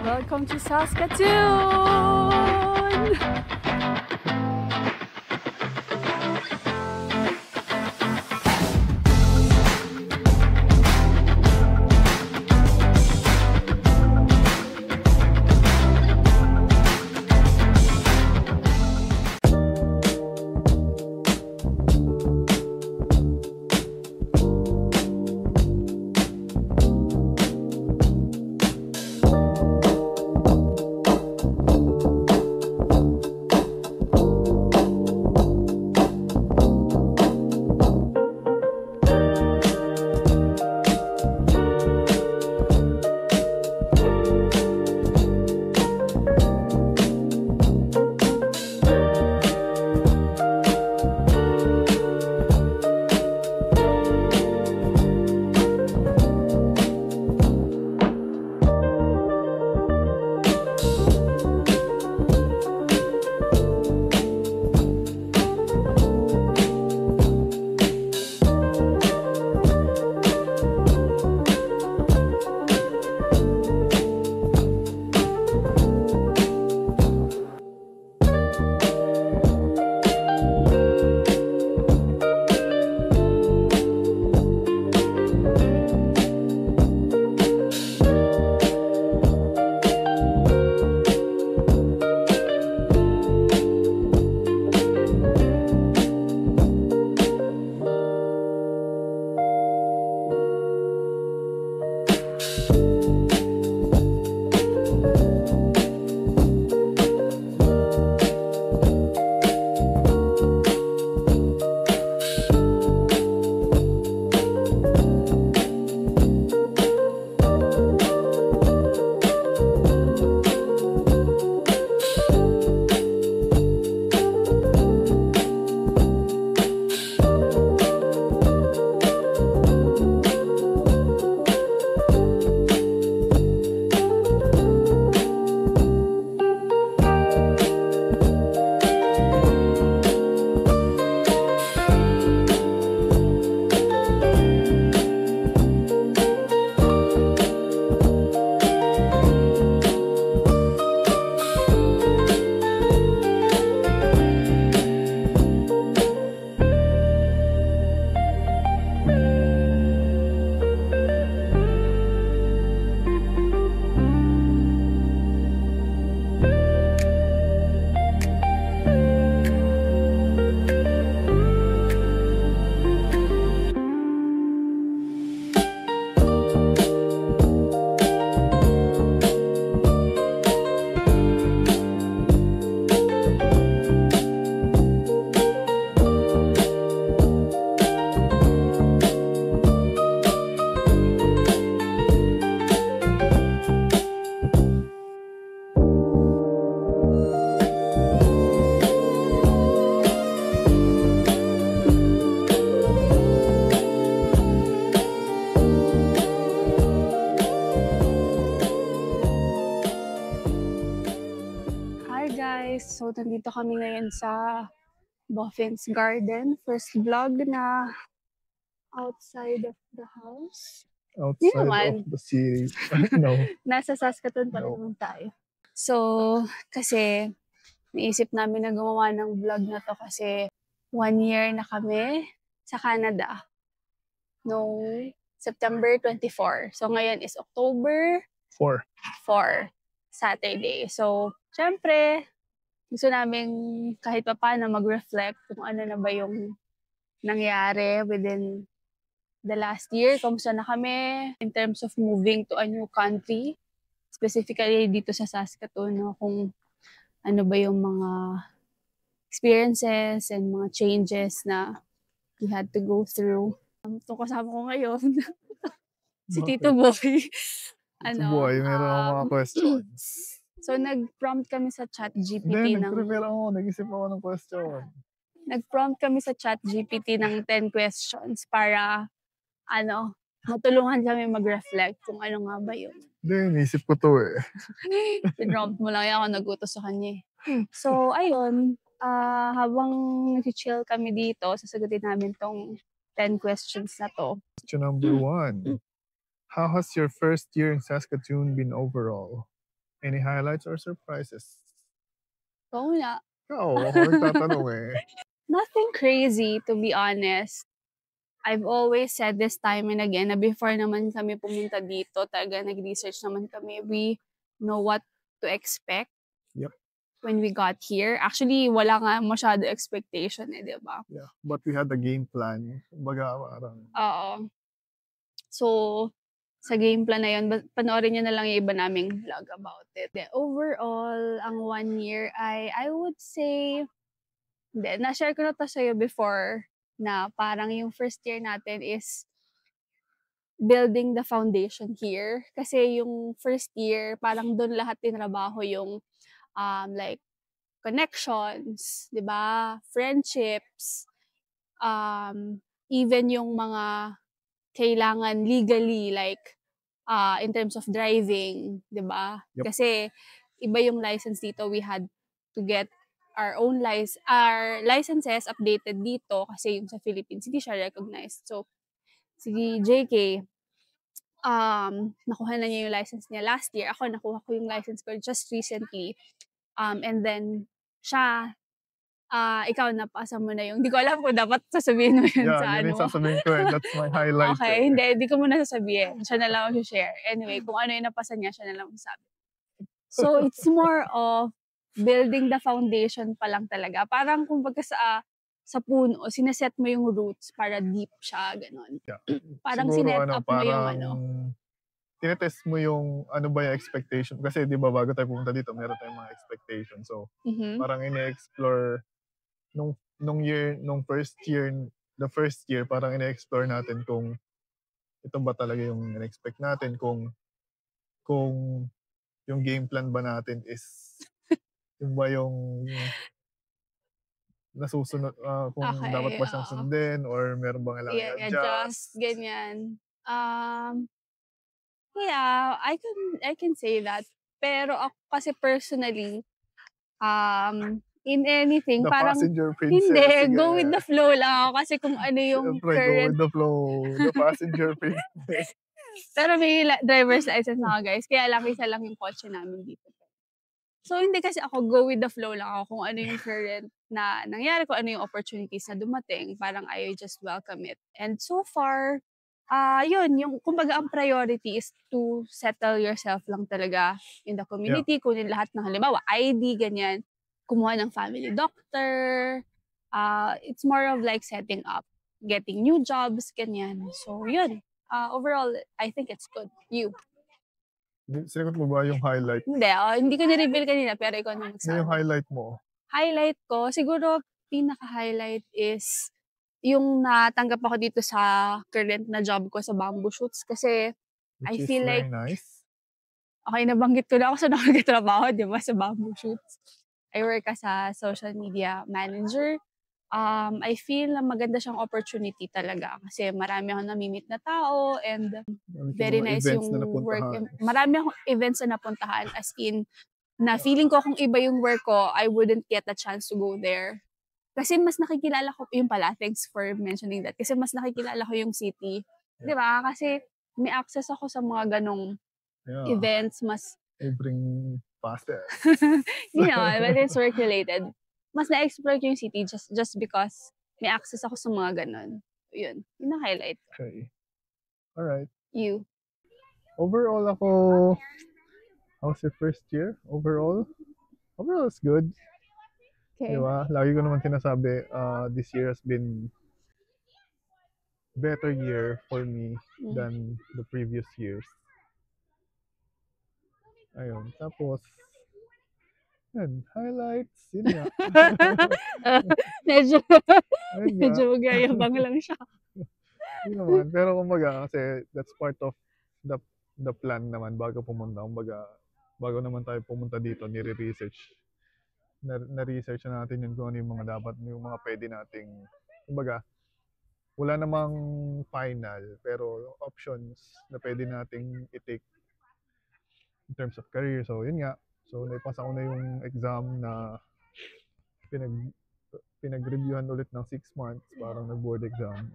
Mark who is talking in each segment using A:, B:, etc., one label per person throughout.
A: Welcome to Saskatoon! So, nandito kami ngayon sa Boffin's Garden. First vlog na outside of the house.
B: Outside of the city. No.
A: Nasa Saskatoon pa naman tayo. So, kasi naisip namin na gumawa ng vlog na to kasi 1 year na kami sa Canada. Noong September 24. So, ngayon is October 4, Saturday. So, syempre, gusto namin kahit pa paano mag-reflect kung ano na ba yung nangyari within the last year. Kamusta na kami in terms of moving to a new country. Specifically dito sa Saskatoon, no? Kung ano ba yung mga experiences and mga changes na we had to go through. Itong kasama ko ngayon, si Tito Boy.
B: Tito Boy, meron akong mga questions.
A: So, nag-prompt kami sa ChatGPT
B: nag-prepare ako. Nag-isip ako ng question.
A: Nag-prompt kami sa ChatGPT ng 10 questions para, matulungan kami mag-reflect kung ano nga ba yun.
B: Hindi, inisip ko to eh.
A: Pinrompt mo lang yan ako nagutos sa kanya. So, ayun. Habang nag-chill kami dito, sasagutin namin tong 10 questions na to.
B: Question number 1. How has your first year in Saskatoon been overall? Any highlights or surprises?
A: Oo nga.
B: Oo, ako nagtatanong eh.
A: Nothing crazy, to be honest. I've always said this time and again na before naman kami pumunta dito, talaga nag-research naman kami. We know what to expect.
B: Yep.
A: When we got here. Actually, wala nga masyado expectation eh, di ba?
B: Yeah, but we had the game plan. Kumbaga, parang...
A: Oo. So, sa game plan na yun, panoorin nyo na lang yung iba naming vlog about it. Overall, ang 1 year I would say, na-share ko na to sa'yo before, na parang yung first year natin is building the foundation here. Kasi yung first year, parang doon lahat tinrabaho yung like connections, 'di ba? Friendships, even yung mga kailangan legally like in terms of driving, 'di ba?
B: Yep.
A: Kasi iba yung license dito, we had to get our licenses updated dito kasi yung sa Philippines hindi siya recognized. So si JK nakuha na niya yung license niya last year. Ako nakuha ko yung license ko just recently. And then siya ikaw napasa mo na yung hindi ko alam kung dapat sasabihin mo yun sa
B: yun
A: ano
B: yung sasabihin ko eh. That's my highlight.
A: Okay, hindi ko muna sasabihin. Siya na lang share. Anyway, kung ano yung napasa niya, siya na lang sabi. So, it's more of building the foundation pa lang talaga. Parang kumbaga sa puno, sineset mo yung roots para deep siya, ganun.
B: Yeah.
A: Parang
B: siguro,
A: sinet up mo yung
B: tinetest mo yung ano ba yung expectation. Kasi di ba bago tayo pumunta dito, meron tayong mga expectation. So, parang ine-explore nung first year, the first year, parang ine-explore natin kung ito ba talaga yung in-expect natin, kung yung game plan ba natin is yung ba yung nasusunod, kung dapat ba siyang sundin or meron bang kailangan i-adjust.
A: Ganyan. Yeah, I can say that. Pero ako kasi personally, in anything,
B: The
A: parang
B: passenger princess.
A: hindi,
B: Sige.
A: go with the flow lang ako kasi kung ano yung
B: Siyempre,
A: current...
B: go with the flow. The passenger princess.
A: Pero may driver's license na ako, guys. Kaya lang, isa lang yung kotse namin dito. So, hindi kasi ako go with the flow lang ako kung ano yung current na nangyari, kung ano yung opportunities na dumating. Parang I just welcome it. And so far, yun, yung kumbaga ang priority is to settle yourself lang talaga in the community. Yeah. Kunin lahat ng halimbawa, ID, ganyan. Kumuha ng family doctor. It's more of like setting up, getting new jobs, ganyan. So, yun. Overall, I think it's good. You?
B: Sinagot mo ba yung highlight?
A: Hindi ko na-reveal kanina, pero ikaw na magsabi.
B: Yung highlight mo?
A: Highlight ko, siguro pinaka-highlight is yung natanggap ako dito sa current na job ko sa Bamboo Shoots kasi
B: Which
A: I feel like
B: nice.
A: Okay, nabanggit ko na ako sa nakatrabaho, di ba, sa Bamboo Shoots. I work as a social media manager. I feel na maganda siyang opportunity talaga kasi marami akong namimit na tao and very nice yung work. Marami akong events na napuntahan as in na feeling ko kung iba yung work ko, I wouldn't get a chance to go there. Kasi mas nakikilala ko, yung pala, thanks for mentioning that. Kasi mas nakikilala ko yung city. Yeah. Di ba? Kasi may access ako sa mga ganong events, mas...
B: I bring passes.
A: But it's work related. Mas na-explore ko yung city just because may access ako sa mga ganon. Yun ang highlight.
B: Okay. Alright.
A: You?
B: Overall ako, how's your first year? Overall it's good. Okay. Diba? Lagi ko naman sinasabi, this year has been better year for me than the previous years. Ayun. Tapos, highlights, yun nga.
A: medyo magyayabang lang siya.
B: Yun naman. Pero kumbaga, kasi that's part of the plan naman bago pumunta. Kumbaga, bago naman tayo pumunta dito, nire-research. Na-research na natin yun kung ano yung mga dapat, yung mga pwede nating, kumbaga, wala namang final, pero options na pwede nating i-take in terms of career. So, yun nga. So, naipasa ko na yung exam na pinag-reviewhan ulit ng 6 months, parang nag-board exam.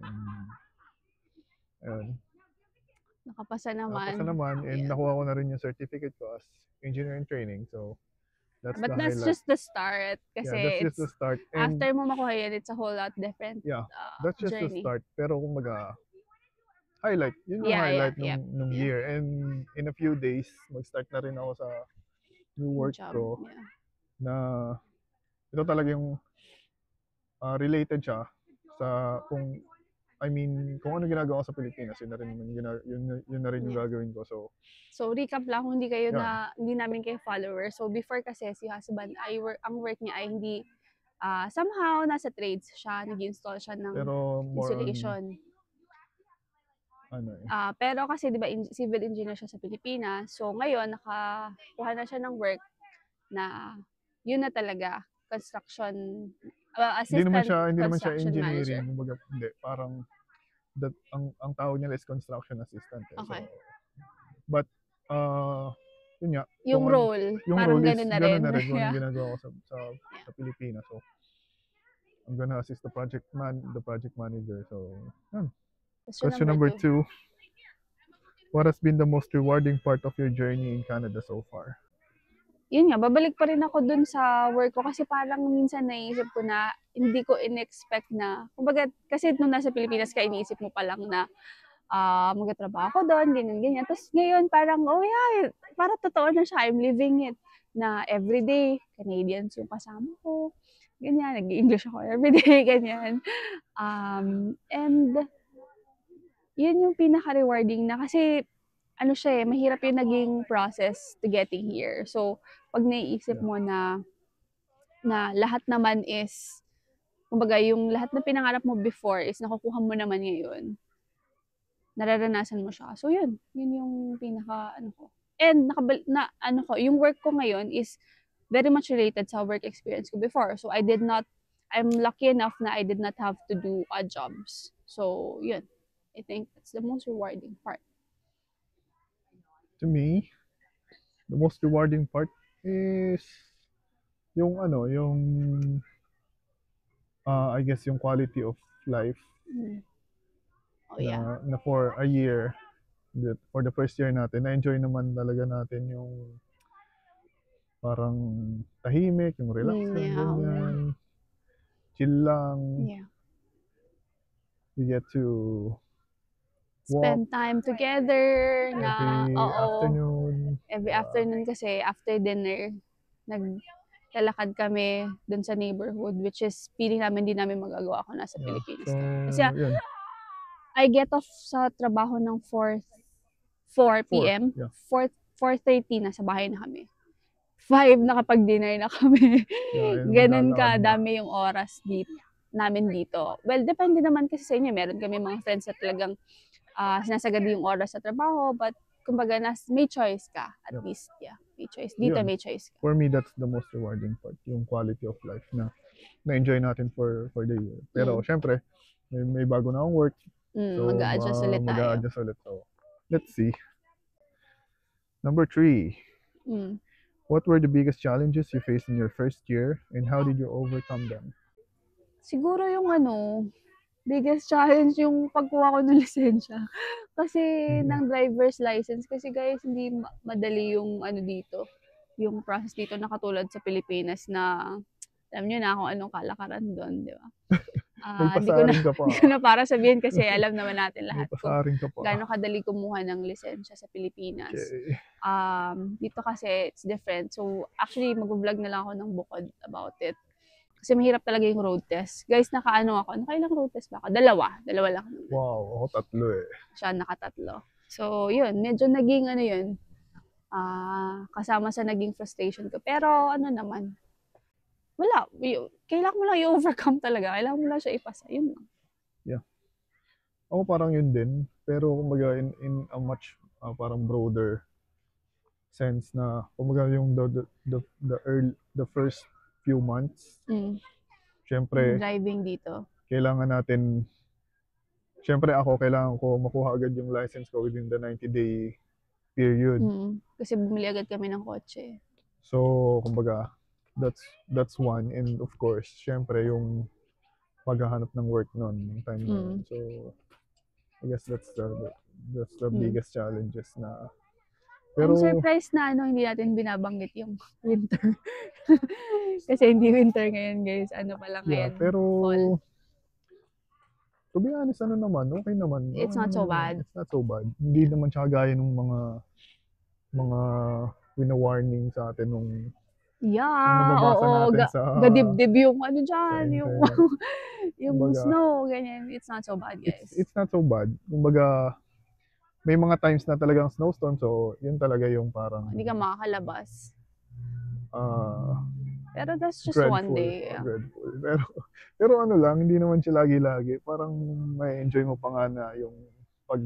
B: Ayun.
A: Nakapasa
B: Nakapasa
A: naman.
B: naman and
A: Ayan.
B: nakuha ko na rin yung certificate ko as engineer in training. So, that's
A: But
B: the
A: that's
B: highlight.
A: just the start. Kasi
B: Yeah, that's just
A: it's,
B: the start. And
A: after mo makuha yan, it's a whole lot different
B: yeah, that's just the
A: journey.
B: start. Pero kumbaga, highlight. Yun yung
A: Yeah,
B: highlight
A: yeah.
B: nung year. And in a few days, mag-start na rin ako sa new
A: Good
B: work
A: job.
B: ko
A: Yeah.
B: na ito talaga yung related siya sa kung ano ginagawa ko sa Pilipinas, yun na rin yung
A: Yeah.
B: gagawin ko.
A: So recap lang kung hindi kayo
B: Yeah.
A: hindi namin kayo follower. So before kasi si husband ang work niya ay hindi somehow nasa trades siya, nag-install siya ng
B: Pero more on
A: insulation.
B: ano eh.
A: Pero kasi 'di ba civil engineer siya sa Pilipinas. So ngayon nakakuha na siya ng work na yun na talaga, construction
B: Hindi naman
A: assistant
B: siya
A: construction manager.
B: engineering, kumbaga hindi, parang ang tawag nila is construction assistant eh.
A: Okay.
B: So, but yun nga,
A: Yung role,
B: yung
A: parang
B: role is
A: ganun na
B: ganun
A: rin.
B: na rin kung
A: Yeah.
B: anong ginagawa ko sa Pilipinas. So, I'm gonna assist the project manager. So, yun. Question number 2. What has been the most rewarding part of your journey in Canada so far?
A: Yun nga, babalik pa rin ako dun sa work ko kasi parang minsan naisip ko na hindi ko in-expect na, kumbaga, kasi nung nasa Pilipinas ka, iniisip mo pa lang na magtatrabaho ko doon, ganyan. Tapos ngayon parang, oh yeah, para totoo na siya, I'm living it. Na everyday, Canadians yung kasama ko. Ganyan, nag-English ako everyday, ganyan. And yun yung pinaka-rewarding na kasi ano siya mahirap yung naging process to getting here. So, pag naiisip mo na lahat naman is, kumbaga yung lahat na pinangarap mo before is nakukuha mo naman ngayon, nararanasan mo siya. So, yun yung pinaka, ko. And, yung work ko ngayon is very much related sa work experience ko before. So, I'm lucky enough na I did not have to do odd jobs. So, yun. I think that's the most rewarding part.
B: To me, the most rewarding part is yung I guess yung quality of life.
A: Oh yeah.
B: Na for a year, for the first year natin, na-enjoy naman talaga natin yung parang tahimik, yung relax lang, ganyan. Chill lang.
A: Yeah.
B: We get to
A: spend time together every afternoon kasi after dinner naglalakad kami dun sa neighborhood, which is feeling namin hindi namin magagawa kung nasa Pilipinas kami. Kasi I get off sa trabaho ng 4 p.m. 4:30 nasa bahay na kami. 5 nakapag-dinner na kami. Ganun ka dami yung oras namin dito. Well, depende naman kasi sa inyo. Meron kami mga friends na talagang sinasagad yung oras sa trabaho, but kumbaga may choice ka at least. Yeah, may choice. Dito may choice ka.
B: For me, that's the most rewarding part, yung quality of life na na-enjoy natin for the year. Pero syempre, may bago na akong work. So
A: mag-a-adjust ulit tayo.
B: So, let's see. Number 3. What were the biggest challenges you faced in your first year and how did you overcome them?
A: Siguro yung biggest challenge yung pagkuha ko ng lisensya. Kasi ng driver's license, kasi guys, hindi madali yung dito, yung process dito na katulad sa Pilipinas na alam nyo na kung anong kalakaran doon, di ba? Hindi ko na para sabihin kasi alam naman natin lahat kung gaano kadali kumuha ng lisensya sa Pilipinas.
B: Okay.
A: Dito kasi it's different. So actually mag-vlog na lang ako ng bukod about it. Kasi mahirap talaga yung road test. Guys, nakailang road test ba ako? Dalawa lang.
B: Wow, ako 3 eh.
A: Siya nakatatlo. So yun, medyo naging kasama sa naging frustration ko. Pero naman, wala. Kailangan mo lang i-overcome talaga. Kailangan mo lang siya ipasa. Yun lang.
B: Yeah. Ako parang yun din. Pero kumbaga in a much parang broader sense na kumbaga yung the first few months. Syempre,
A: driving dito.
B: Kailangan ko makuha agad yung license ko within the 90-day period.
A: Kasi bumili agad kami ng kotse.
B: So, kumbaga, that's one. And of course, syempre yung paghahanap ng work noon, time na yun. So, I guess that's That's the biggest challenges na.
A: I'm
B: Pero
A: surprised na hindi natin binabanggit yung winter. Kasi hindi winter ngayon, guys. Ano pa lang
B: yeah,
A: ngayon,
B: pero
A: fall.
B: to be honest, ano naman, okay naman.
A: It's not so bad.
B: It's not so bad. Hindi naman siya gaya nung mga wina-warning sa atin nung
A: Yeah,
B: nababasa
A: oo.
B: natin sa
A: Gadibdib yung ano dyan, yung,
B: internet.
A: yung
B: Kumbaga,
A: snow, ganyan. It's not so bad, guys.
B: It's not so bad. Kumbaga, may mga times na talagang snowstorm, so yun talaga yung parang
A: Hindi ka makakalabas. Pero that's just
B: dreadful,
A: one day. Yeah.
B: dreadful. Pero ano lang, hindi naman siya lagi-lagi. Parang may enjoy mo pa nga na yung pag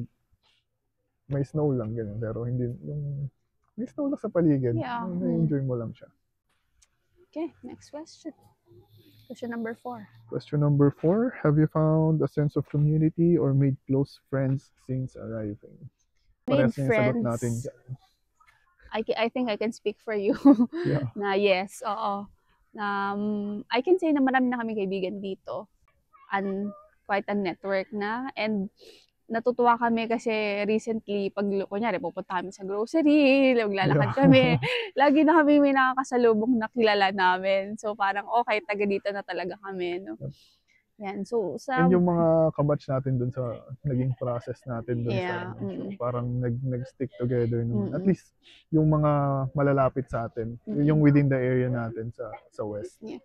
B: may snow lang, ganyan. Pero hindi, yung may snow lang sa paligid.
A: Yeah.
B: Na-enjoy mo lang siya.
A: Okay, next question. Question number 4.
B: Question number 4. Have you found a sense of community or made close friends since arriving?
A: Made
B: Parehas na yung sagot
A: friends.
B: natin dyan.
A: I think I can speak for you.
B: Yeah.
A: Na yes, oo. I can say na marami na kami kaibigan dito. Quite a network na. And natutuwa kami kasi recently, pag kunyari, pupunta kami sa grocery, maglalakad kami. Lagi na kami may nakakasalubong na kilala namin. So parang okay, taga dito na talaga kami. No? Yan. So,
B: And yung mga kabatch natin dun sa naging process natin dun
A: Yeah,
B: sa so, parang nag-stick together naman. At least yung mga malalapit sa atin, yung within the area natin sa West.
A: Yeah.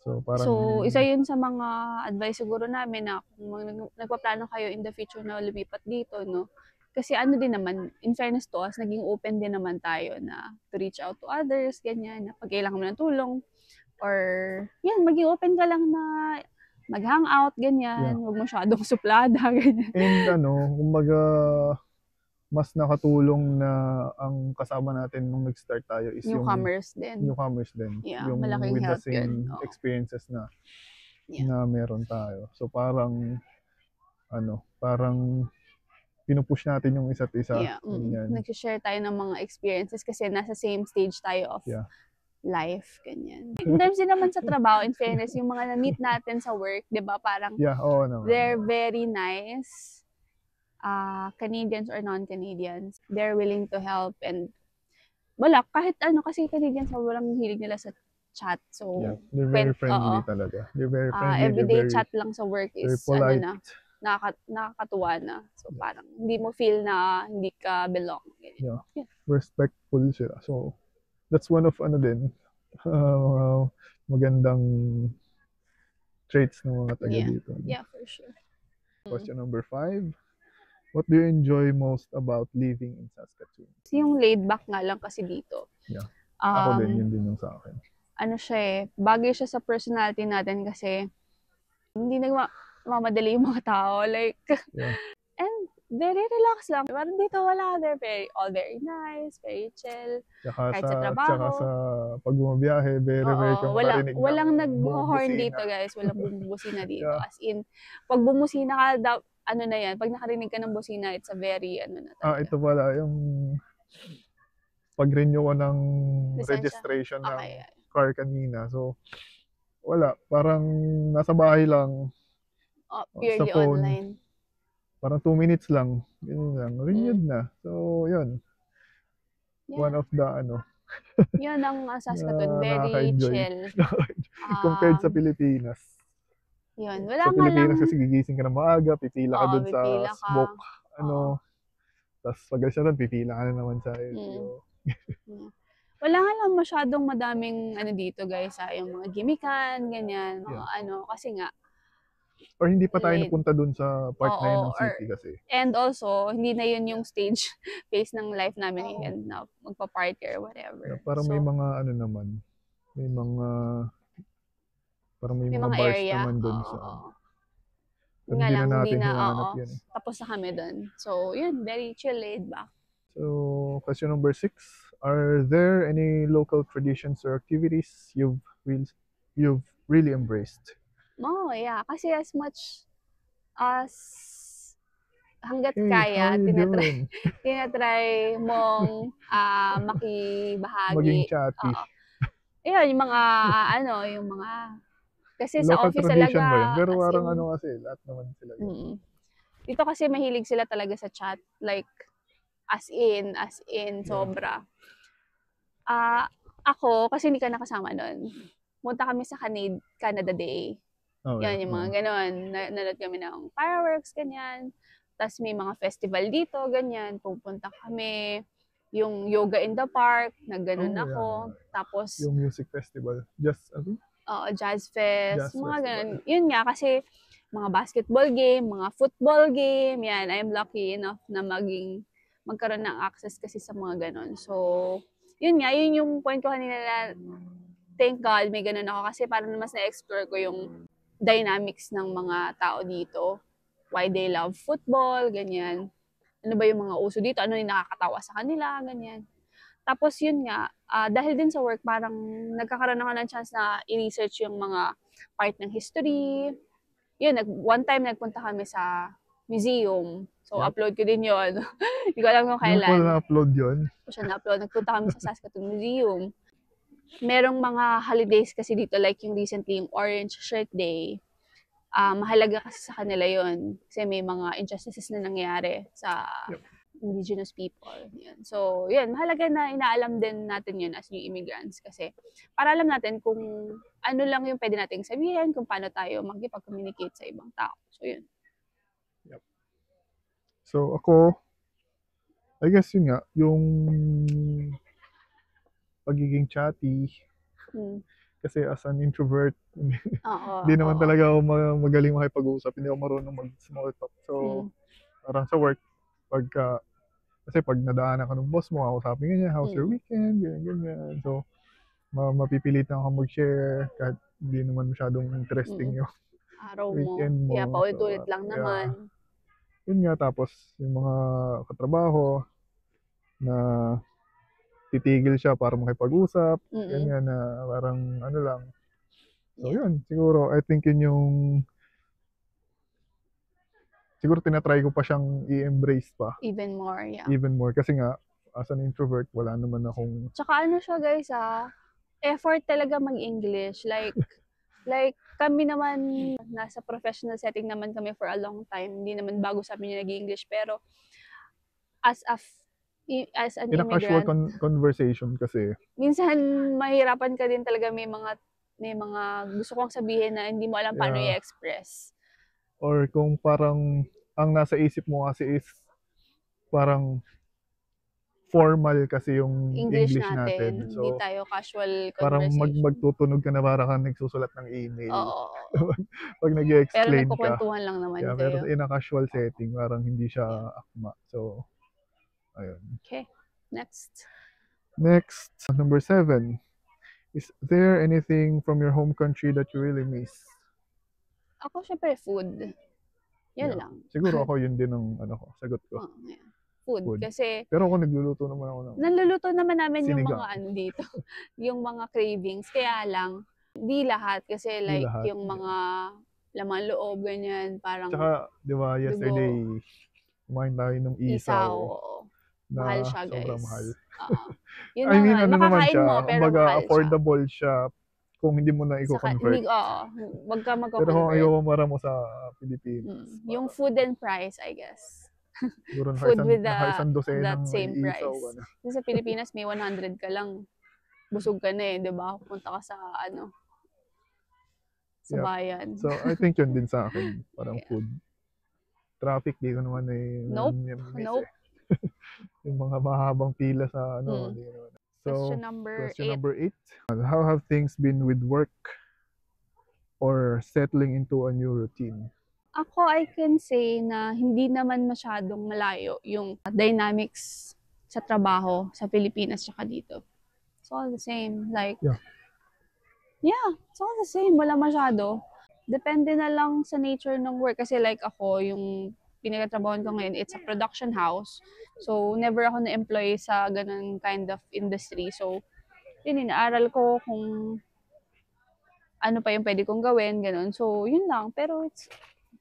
B: So parang
A: isa yun sa mga advice siguro namin na kung nagpaplano kayo in the future na lumipat dito, no? Kasi ano din naman, in fairness to us, naging open din naman tayo na to reach out to others, ganyan, na pag kailangan mo ng tulong, or yan, maging open ka lang na mag-hangout, ganyan, huwag masyadong suplada, ganyan.
B: And kumbaga, mas nakatulong na ang kasama natin nung nag-start tayo is
A: newcomers din.
B: Newcomers din.
A: Yeah,
B: yung
A: malaking
B: with the
A: help
B: same
A: yun.
B: experiences na meron tayo. So parang parang pinupush natin yung isa't isa.
A: Yeah. Nag-share tayo ng mga experiences kasi nasa same stage tayo of life, ganyan. In terms din naman sa trabaho, in fairness, yung mga na-meet natin sa work, di ba, parang they're very nice. Canadians or non-Canadians, they're willing to help and wala, kahit kasi Canadians, walang hilig nila sa chat. So,
B: they're very friendly talaga. They're very friendly.
A: Everyday chat lang sa work is nakakatuwa na. So, parang hindi mo feel na hindi ka belong.
B: Yeah. Respectful sila. So, that's one of magandang traits ng mga taga dito.
A: Yeah, for sure.
B: Question number 5. What do you enjoy most about living in Saskatoon?
A: Yung laid back nga lang kasi dito.
B: Yeah. Ako din, yun din yung sa akin.
A: Bagay siya sa personality natin kasi hindi nagmamadali yung mga tao. Like, and very relaxed lang. Parang dito wala, they're all very nice, very chill. Kahit sa trabaho.
B: Tsaka sa pag bumabiyahe, very kang marinig
A: walang nag-horn dito, guys. Walang bumusina dito. As in, pag bumusina ka, na yan, pag nakarinig ka ng busina, it's a very, na talaga.
B: Ito pala, yung pag-renew ko ng registration ng car kanina. So, wala. Parang nasa bahay lang.
A: Purely
B: sa phone.
A: Online.
B: Parang 2 minutes lang. Ganyan lang. Renewed na. So, yun. Yeah. One of the,
A: yun ang Saskatoon. Very chill.
B: Compared sa Pilipinas.
A: Yun. Wala
B: sa Pilipinas kasi gigising ka na maaga, pipila ka dun sa smoke, tapos pag siya dun, pipila ka na naman sa
A: Wala nga lang masyadong madaming dito, guys, yung mga gimikan, ganyan, mga kasi nga.
B: Or hindi pa tayo napunta dun sa part na yun ng city kasi.
A: And also, hindi na yun yung stage, phase ng life namin ngayon na magpa-party or whatever.
B: Parang may mga naman, parang may mga bars area naman doon sa
A: nga lang, hindi na, tapos na kami doon. So, yun, very chill, laid back.
B: So, question number 6. Are there any local traditions or activities you've really embraced?
A: Yeah. Kasi as much as hanggat kaya, tinatry mong makibahagi.
B: Maging chatty.
A: Yung mga, yung mga kasi
B: local
A: sa office
B: tradition
A: talaga.
B: Ba yun? Pero parang kasi, lahat naman sila.
A: Dito kasi mahilig sila talaga sa chat. Like, as in, sobra. Ako, kasi hindi ka nakasama nun. Punta kami sa Canada Day.
B: Okay.
A: Yan, yung mga ganon. Nanood kami ng fireworks, ganyan. Tapos may mga festival dito, ganyan. Pupunta kami. Yung yoga in the park, nagganon
B: Oh,
A: ako.
B: yeah.
A: Tapos,
B: Yung music festival. Just,
A: jazz fest,
B: Jazz
A: mga
B: festival.
A: ganon. Yun nga, kasi mga basketball game, mga football game, yan. I'm lucky enough na magkaroon ng access kasi sa mga ganon. So, yun nga, yun yung point ko kanina na thank God may ganon ako kasi parang mas na-explore ko yung dynamics ng mga tao dito. Why they love football, ganyan. Ano ba yung mga uso dito? Ano yung nakakatawa sa kanila, ganyan. Tapos yun nga, dahil din sa work, parang nagkakaroon ako ng chance na i-research yung mga part ng history. Yun, one time nagpunta kami sa museum. So, upload ko din yun. Hindi ko alam kung
B: Doon ko
A: kailan.
B: na-upload yun.
A: Siya na-upload. Nagpunta kami sa Saskatoon Museum. Merong mga holidays kasi dito, like yung recently, yung Orange Shirt Day. Mahalaga kasi sa kanila yon kasi may mga injustices na nangyari sa indigenous people. Yan. So, yun, mahalaga na inaalam din natin yun as new immigrants kasi para alam natin kung ano lang yung pwede nating sabihin, kung paano tayo magkipag-communicate sa ibang tao. So, yun.
B: Yep. So, ako, I guess yun nga, yung pagiging chatty. Kasi as an introvert, hindi naman talaga ako magaling makipag-usap. Hindi ako marunong mag-small talk. So, parang sa work, kasi pag nadaanan ka ng boss mo, kausapin ka niya, how's your weekend, ganyan. So, mapipilitan ako mag-share kahit hindi naman masyadong interesting yung
A: araw
B: weekend mo.
A: Kaya paulit-ulit lang naman.
B: Yun nga, tapos yung mga katrabaho na titigil siya para makipag-usap, ganyan na parang ano lang. So yun, siguro, I think yun yung siguro tinatry ko pa siyang i-embrace pa.
A: Even more, yeah.
B: Even more, kasi nga, as an introvert, wala naman akong...
A: Tsaka ano siya guys effort talaga mag-English. Like kami naman, nasa professional setting naman kami for a long time. Hindi naman bago sa amin yung nag-English. Pero as an
B: in a
A: immigrant,
B: casual conversation kasi,
A: minsan mahirapan ka din talaga, may mga gusto kong sabihin na hindi mo alam paano i-express.
B: Or kung parang ang nasa isip mo kasi is parang formal kasi yung English natin. So,
A: hindi tayo casual
B: parang
A: conversation.
B: magtutunog ka na para kang nagsusulat ng email.
A: Oo.
B: Pag nag-explain
A: Pero
B: ka.
A: nagkukwentuhan lang naman kayo.
B: Pero in a casual setting, parang hindi siya akma. So, ayun.
A: Okay, next.
B: Next, number 7. Is there anything from your home country that you really miss?
A: Ako, syempre, food. Yan lang.
B: Siguro ako yun din ang sagot ko.
A: Yeah. Food. Kasi,
B: pero ako nagluluto naman ako ng
A: naluluto naman namin
B: sinigang.
A: yung mga dito. Yung mga cravings. Kaya lang, di lahat. Kasi like, lahat. Yung mga laman loob, ganyan, parang...
B: Tsaka, di ba, yesterday, kumain tayo ng isaw.
A: Mahal siya, guys.
B: Sobrang mahal.
A: Yun I mean,
B: ano naman siya,
A: mo, pero
B: kumbaga affordable siya kung hindi mo na i-convert.
A: Wag ka mag-convert.
B: Pero kung ayaw mo sa Pilipinas.
A: Yung food and price, I guess.
B: Food with
A: that same price. Kasi sa Pilipinas, may 100 ka lang. Busog ka na di ba? Punta ka sa sa bayan.
B: So, I think yun din sa akin. Parang food. Traffic, di ko naman
A: Nope.
B: Yung mga mahabang pila sa di ko naman. So, question number 8. How have things been with work or settling into a new routine?
A: Ako, I can say na hindi naman masyadong malayo yung dynamics sa trabaho sa Pilipinas tsaka dito. It's all the same. Like, it's all the same. Wala masyado. Depende na lang sa nature ng work. Kasi like ako, yung pinagtatrabahoan ko ngayon, it's a production house. So, never ako na-employ sa ganun kind of industry. So, yun, inaaral ko kung ano pa yung pwede kong gawin, ganun. So, yun lang. Pero it's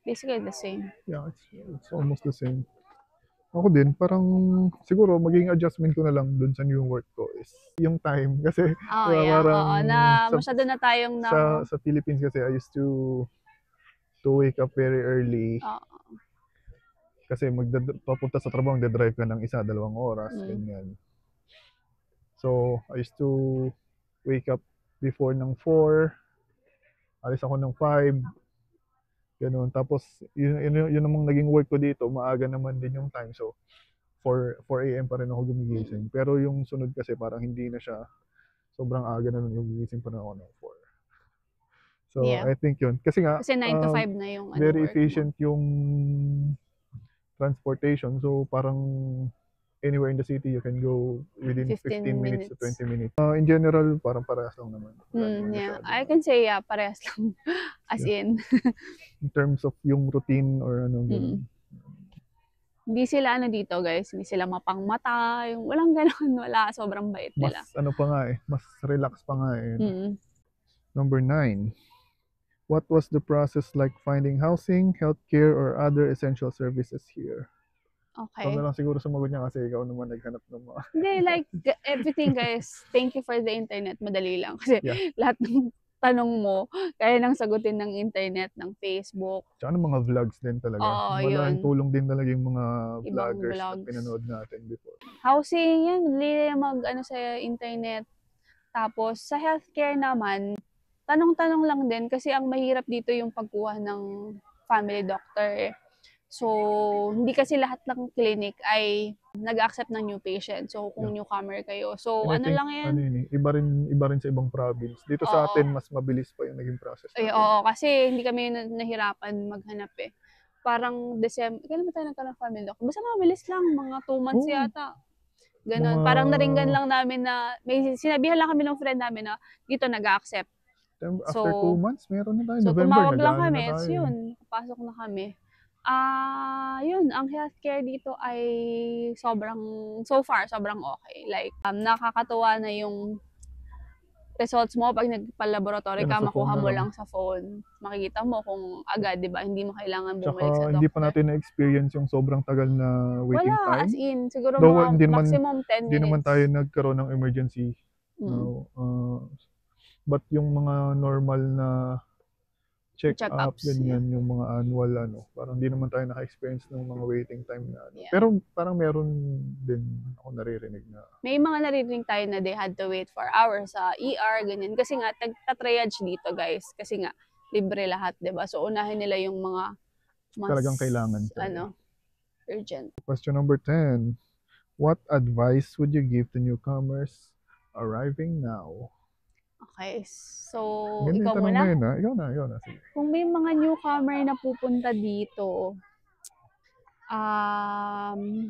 A: basically the same.
B: Yeah, it's almost the same. Ako din, parang siguro magiging adjustment ko na lang dun sa new work ko is yung time. Kasi parang
A: masyado na tayong
B: sa Philippines kasi I used to wake up very early. Kasi papunta sa trabaho, magdadrive ka ng 1-2 oras, ganyan. So, I used to wake up before ng 4, alis ako ng 5, gano'n. Tapos, yun namang naging work ko dito, maaga naman din yung time. So, 4 AM pa rin ako gumigising. Pero yung sunod kasi parang hindi na siya, sobrang aga na nun, gumigising pa rin ako ng 4. So,
A: Yeah.
B: I think yun. Kasi nga,
A: Kasi 9 to 5 na yung
B: very
A: work mo.
B: efficient yung transportation. So, parang anywhere in the city, you can go within 15 minutes to 20 minutes. In general, parang parehas lang naman.
A: Yeah, I can say parehas lang. As in.
B: In terms of yung routine or ano, ganun.
A: Hindi sila dito guys, hindi sila mapangmata, yung walang ganun, wala, sobrang bait nila.
B: Mas ano pa nga mas relax pa nga Number 9. What was the process like finding housing, healthcare, or other essential services here?
A: Okay.
B: Ikaw na lang siguro sumagot niya kasi ikaw naman naghanap ng mga...
A: Hindi, like, everything guys, thank you for the internet, madali lang. Kasi lahat ng tanong mo, kaya nang sagutin ng internet, ng Facebook.
B: Tsaka ng mga vlogs din talaga. Malaking tulong din talaga yung mga vloggers na pinanood natin before.
A: Housing, yan, madali mag sa internet. Tapos, sa healthcare naman, tanong-tanong lang din kasi ang mahirap dito yung pagkuha ng family doctor. So, hindi kasi lahat ng clinic ay nag-accept ng new patient. So, kung newcomer kayo. So,
B: And
A: lang yan.
B: Iba rin sa ibang province. Dito sa atin, mas mabilis pa yung naging process natin.
A: Oo, kasi hindi kami nahirapan maghanap Parang December, kailan ba tayo nagkaroon ng family doctor? Basta mabilis lang, mga 2 months yata. Ganon. Parang naringgan lang namin na, may sinabihan lang kami ng friend namin na dito nag-accept.
B: After 2 months, meron na tayo.
A: So,
B: November,
A: tumawag lang kami. So, yun, pasok na kami. Yun, ang healthcare dito ay so far, sobrang okay. Like, nakakatuwa na yung results mo pag nagpa-laboratory ka, makuha mo lang sa phone. Makikita mo kung agad, di ba? Hindi mo kailangan bumalik sa doctor.
B: Hindi pa natin na-experience yung sobrang tagal na waiting time.
A: Wala, as in, siguro mga maximum 10 minutes.
B: Hindi naman tayo nagkaroon ng emergency. No, but yung mga normal na check-ups, ganyan, yung mga annual, parang hindi naman tayo naka-experience ng mga waiting time na Pero parang meron din ako naririnig na.
A: May mga naririnig tayo na they had to wait for hours sa ER, ganyan. Kasi nga, triage dito, guys. Kasi nga, libre lahat, diba? So, unahin nila yung mga mas,
B: talagang kailangan.
A: Urgent.
B: Question number 10. What advice would you give to newcomers arriving now?
A: Okay, so
B: Ganda
A: ikaw muna?
B: Ikaw na. Sige.
A: Kung may mga newcomer na pupunta dito, ano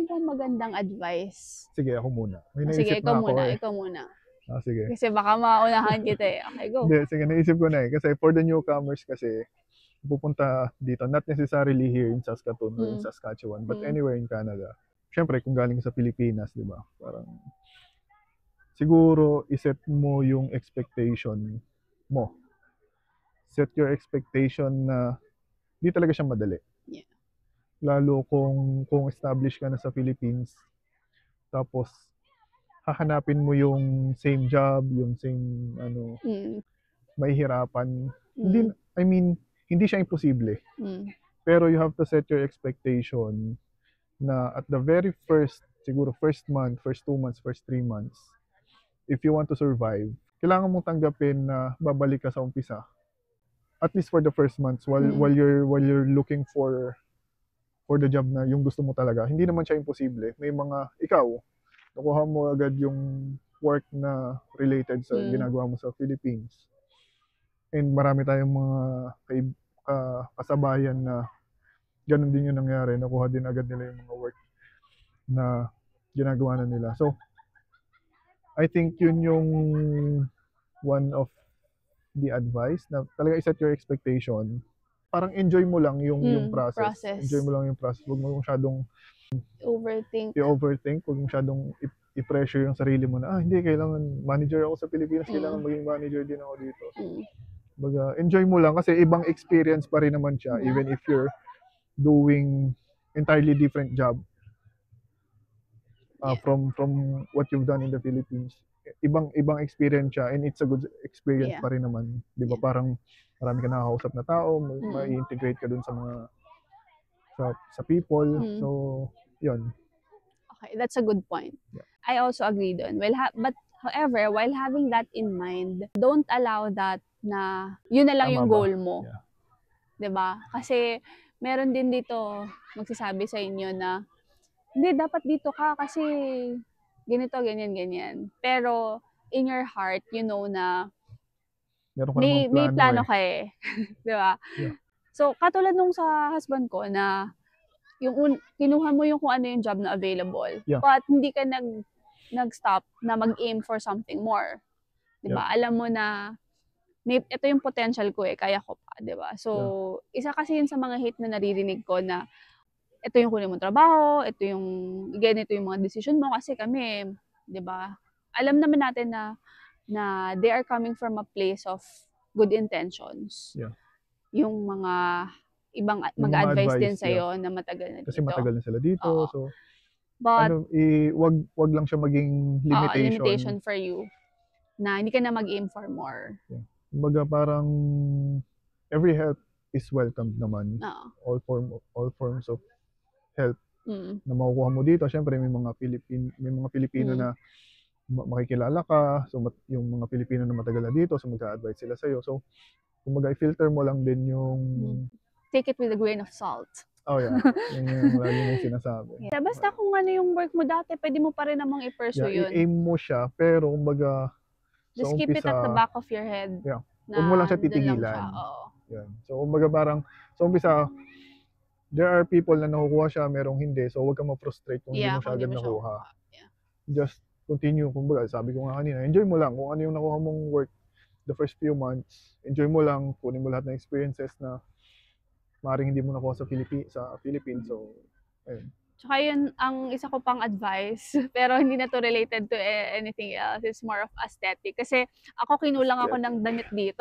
A: ba magandang advice?
B: Sige, ako muna.
A: Sige, ikaw muna.
B: Sige.
A: Kasi baka maunahan kita Okay, go.
B: Hindi, sige, naisip ko na Kasi for the newcomers kasi, pupunta dito, not necessarily here in Saskatoon or in Saskatchewan, but anywhere in Canada. Siyempre, kung galing sa Pilipinas, di ba? Parang, siguro, iset mo yung expectation mo. Set your expectation na di talaga siya madali.
A: Yeah.
B: Lalo kung established ka na sa Philippines, tapos hahanapin mo yung same job, yung same mahihirapan. Hindi siya imposible. Pero you have to set your expectation na at the very first, siguro first month, first 2 months, first 3 months, if you want to survive, kailangan mong tanggapin na babalik ka sa umpisa. At least for the first months while you're looking for the job na yung gusto mo talaga. Hindi naman siya imposible. May mga ikaw nakuha mo agad yung work na related sa ginagawa mo sa Philippines. And marami tayong mga kasabayan na ganun din yung nangyari. Nakuha din agad nila yung mga work na ginagawa na nila. So, I think yun yung one of the advice na talaga i-set your expectation. Parang enjoy mo lang yung process. Enjoy mo lang yung process. Huwag mo masyadong i-overthink. Huwag mo masyadong i-pressure yung sarili mo na, hindi, kailangan manager ako sa Pilipinas, kailangan maging manager din ako dito. Baga, enjoy mo lang kasi ibang experience pa rin naman siya even if you're doing entirely different job from what you've done in the Philippines. Ibang experience siya and it's a good experience pa rin naman. Di ba? Parang marami ka nakakausap na tao, ma-integrate ka dun sa mga sa people.
A: Mm.
B: So, yun.
A: Okay, that's a good point.
B: Yeah.
A: I also agree dun. But however, while having that in mind, don't allow that na yun na lang
B: Tama
A: yung
B: ba?
A: goal mo.
B: Yeah.
A: 'Di ba? Kasi meron din dito magsasabi sa inyo na hindi dapat dito ka kasi ganito, ganyan, ganyan. Pero in your heart, you know na
B: Meron ka namang
A: may plano
B: eh.
A: ka eh. 'Di ba?
B: Yeah.
A: So, katulad nung sa husband ko na yung kinuha mo yung kung ano yung job na available.
B: Yeah.
A: But hindi ka nag-stop na mag-aim for something more. 'Di ba?
B: Yeah.
A: Alam mo na ito yung potential ko eh, kaya ko pa, 'di ba? So, isa kasi yun sa mga hate na naririnig ko na ito yung kunin mong trabaho, ito yung mga decision mo kasi kami, 'di ba? Alam naman natin na they are coming from a place of good intentions.
B: Yeah.
A: Yung mga ibang
B: Yung mga
A: mag-advise din
B: advice,
A: sa'yo na matagal na
B: Kasi
A: dito.
B: matagal na sila dito.
A: Oo.
B: So,
A: But,
B: wag lang siya maging limitation.
A: limitation for you na hindi ka na mag-aim for more.
B: Yeah. Kumbaga parang every help is welcomed naman.
A: Oo.
B: All forms of help
A: Mm.
B: na makukuha mo dito. Syempre may mga Pilipino na makikilala ka. So yung mga Pilipino na matagal na dito, so magka-advise sila sa'yo. So kumbaga i-filter mo lang din yung
A: take it with a grain of salt.
B: Oh yeah, yun yung lagi mong sinasabi.
A: Yeah. Basta kung ano yung work mo dati, pwede mo pa rin namang i-pursue yun.
B: I-aim mo siya, pero kumbaga
A: just keep it at the back of your head.
B: Yeah. Huwag mo lang siya titigilan. Yan. So kumbaga parang, sa umpisa, there are people na nakukuha siya, merong hindi. So huwag kang ma-frustrate kung hindi mo siya agad nakuha.
A: Yeah.
B: Just continue. Kumbaga, sabi ko nga kanina, enjoy mo lang kung ano yung nakuha mong work the first few months. Enjoy mo lang, kunin mo lahat ng experiences na maaaring hindi mo nakuha sa Philippines. So, ayun.
A: Tsaka yun, ang isa ko pang advice, pero hindi na to related to anything else. It's more of aesthetic. Kasi ako kinulang ako ng damit dito.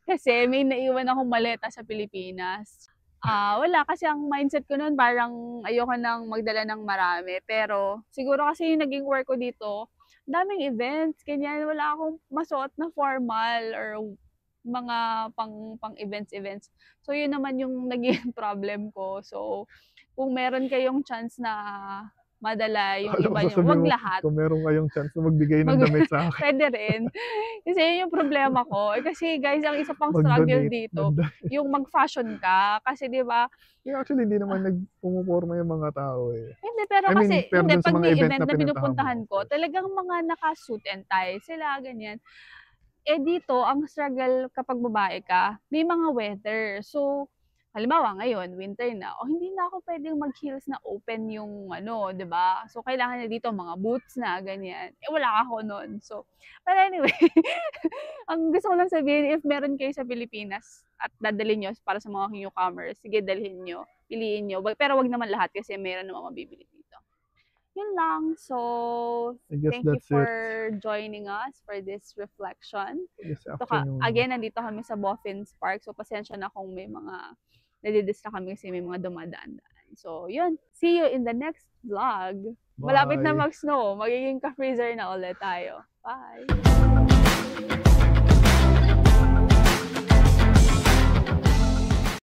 A: Kasi may naiwan akong maleta sa Pilipinas. Wala, kasi ang mindset ko noon parang ayoko nang magdala ng marami. Pero siguro kasi yung naging work ko dito, daming events, ganyan. Wala akong masuot na formal or mga pang events. So yun naman yung naging problem ko. So kung meron kayong chance na madala yung iba nyo, wag lahat.
B: Kung meron kayong chance na magbigay ng damit sa akin.
A: Pwede rin. Kasi yun yung problema ko. Kasi guys, ang isa pang struggle dito, yung mag-fashion ka. Kasi di ba?
B: Actually, hindi naman nagpumuporma yung mga tao eh.
A: Hindi, pero kasi, hindi, pag may event na pinupuntahan ko, talagang mga naka-suit and tie sila, ganyan. Dito, ang struggle kapag babae ka, may mga weather. So, halimbawa ngayon, winter na, hindi na ako pwedeng mag-heels na open yung di ba? So, kailangan na dito mga boots na, ganyan. Wala ako nun. So, but anyway, ang gusto ko lang sabihin, if meron kayo sa Pilipinas at dadalhin nyo para sa mga newcomers, sige, dalhin nyo, piliin nyo. Pero wag naman lahat kasi meron naman mabibili dito. Yun lang. So, thank you for joining us for this reflection. Again, nandito kami sa Boffins Park. So, pasensya na kung may mga nadidistract kami kasi may mga dumadaan-daan. So, yun. See you in the next vlog. Malapit na mag-snow. Magiging ka-freezer na ulit tayo. Bye!